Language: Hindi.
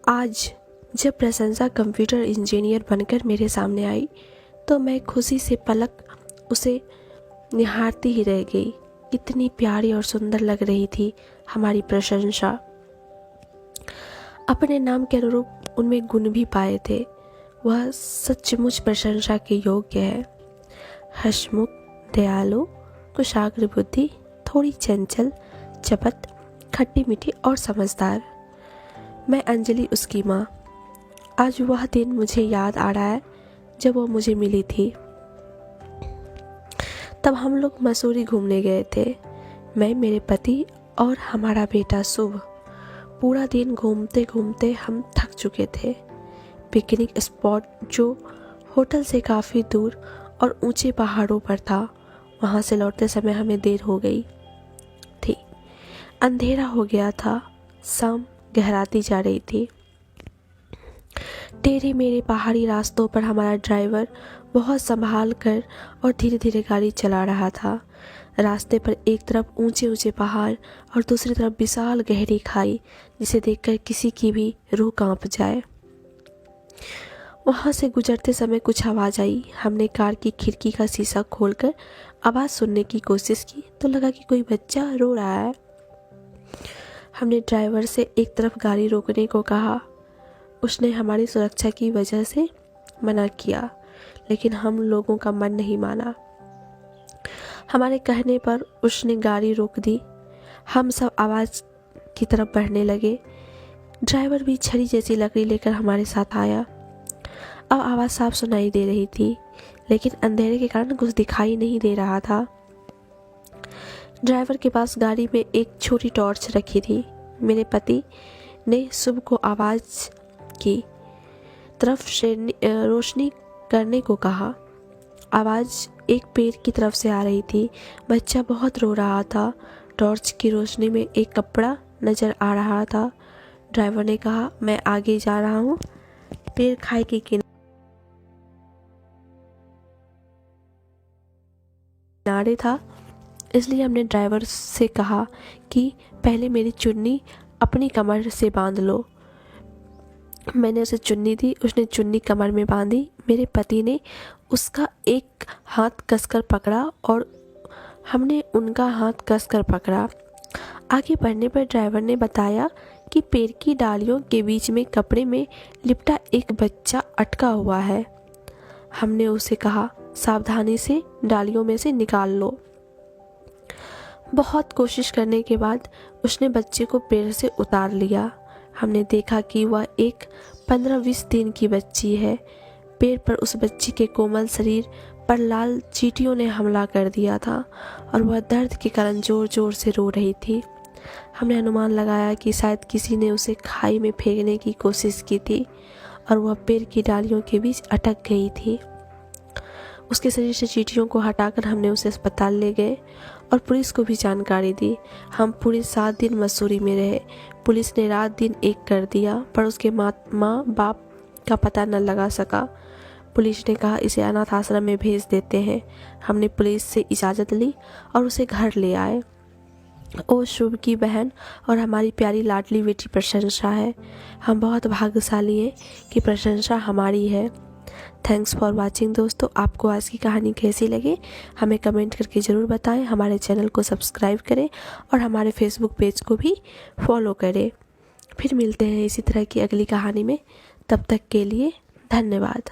आज जब प्रशंसा कंप्यूटर इंजीनियर बनकर मेरे सामने आई तो मैं खुशी से पलक उसे निहारती ही रह गई। कितनी प्यारी और सुंदर लग रही थी हमारी प्रशंसा। अपने नाम के अनुरूप उनमें गुण भी पाए थे। वह सचमुच प्रशंसा के योग्य है। हंसमुख, दयालु, कुशाग्र बुद्धि, थोड़ी चंचल, चपत, खट्टी मीठी और समझदार। मैं अंजलि, उसकी माँ। आज वह दिन मुझे याद आ रहा है जब वो मुझे मिली थी। तब हम लोग मसूरी घूमने गए थे, मैं, मेरे पति और हमारा बेटा शुभ। पूरा दिन घूमते घूमते हम थक चुके थे। पिकनिक स्पॉट जो होटल से काफ़ी दूर और ऊंचे पहाड़ों पर था, वहाँ से लौटते समय हमें देर हो गई थी। अंधेरा हो गया था, शाम गहराती जा रही थी। टेढ़े मेढ़े पहाड़ी रास्तों पर हमारा ड्राइवर बहुत संभाल कर और धीरे धीरे गाड़ी चला रहा था। रास्ते पर एक तरफ ऊंचे ऊंचे पहाड़ और दूसरी तरफ विशाल गहरी खाई, जिसे देखकर किसी की भी रूह कांप जाए। वहां से गुजरते समय कुछ आवाज़ आई। हमने कार की खिड़की का शीशा खोलकर आवाज़ सुनने की कोशिश की तो लगा कि कोई बच्चा रो रहा है। हमने ड्राइवर से एक तरफ गाड़ी रोकने को कहा। उसने हमारी सुरक्षा की वजह से मना किया, लेकिन हम लोगों का मन नहीं माना। हमारे कहने पर उसने गाड़ी रोक दी। हम सब आवाज़ की तरफ बढ़ने लगे। ड्राइवर भी छड़ी जैसी लकड़ी लेकर हमारे साथ आया। अब आवाज़ साफ सुनाई दे रही थी, लेकिन अंधेरे के कारण कुछ दिखाई नहीं दे रहा था। ड्राइवर के पास गाड़ी में एक छोटी टॉर्च रखी थी। मेरे पति ने शुभ को आवाज़ की तरफ से रोशनी करने को कहा। आवाज़ एक पेड़ की तरफ से आ रही थी। बच्चा बहुत रो रहा था। टॉर्च की रोशनी में एक कपड़ा नज़र आ रहा था। ड्राइवर ने कहा, मैं आगे जा रहा हूँ। पेड़ खाई के किनारे था, इसलिए हमने ड्राइवर से कहा कि पहले मेरी चुन्नी अपनी कमर से बांध लो। मैंने उसे चुन्नी दी। उसने चुन्नी कमर में बांधी। मेरे पति ने उसका एक हाथ कसकर पकड़ा और हमने उनका हाथ कसकर पकड़ा। आगे बढ़ने पर ड्राइवर ने बताया कि पेड़ की डालियों के बीच में कपड़े में लिपटा एक बच्चा अटका हुआ है। हमने उसे कहा, सावधानी से डालियों में से निकाल लो। बहुत कोशिश करने के बाद उसने बच्चे को पेड़ से उतार लिया। हमने देखा कि वह एक 15-20 दिन की बच्ची है। पेड़ पर उस बच्ची के कोमल शरीर पर लाल चींटियों ने हमला कर दिया था और वह दर्द के कारण जोर जोर से रो रही थी। हमने अनुमान लगाया कि शायद किसी ने उसे खाई में फेंकने की कोशिश की थी और वह पेड़ की डालियों के बीच अटक गई थी। उसके शरीर से चींटियों को हटाकर हमने उसे अस्पताल ले गए और पुलिस को भी जानकारी दी। हम पूरे 7 दिन मसूरी में रहे। पुलिस ने रात दिन एक कर दिया, पर उसके माँ बाप का पता न लगा सका। पुलिस ने कहा, इसे अनाथ आश्रम में भेज देते हैं। हमने पुलिस से इजाज़त ली और उसे घर ले आए। ओ शुभ की बहन और हमारी प्यारी लाडली बेटी प्रशंसा है। हम बहुत भाग्यशाली हैं कि प्रशंसा हमारी है। थैंक्स फॉर वॉचिंग दोस्तों। आपको आज की कहानी कैसी लगी हमें कमेंट करके ज़रूर बताएं। हमारे चैनल को सब्सक्राइब करें और हमारे फेसबुक पेज को भी फॉलो करें। फिर मिलते हैं इसी तरह की अगली कहानी में। तब तक के लिए धन्यवाद।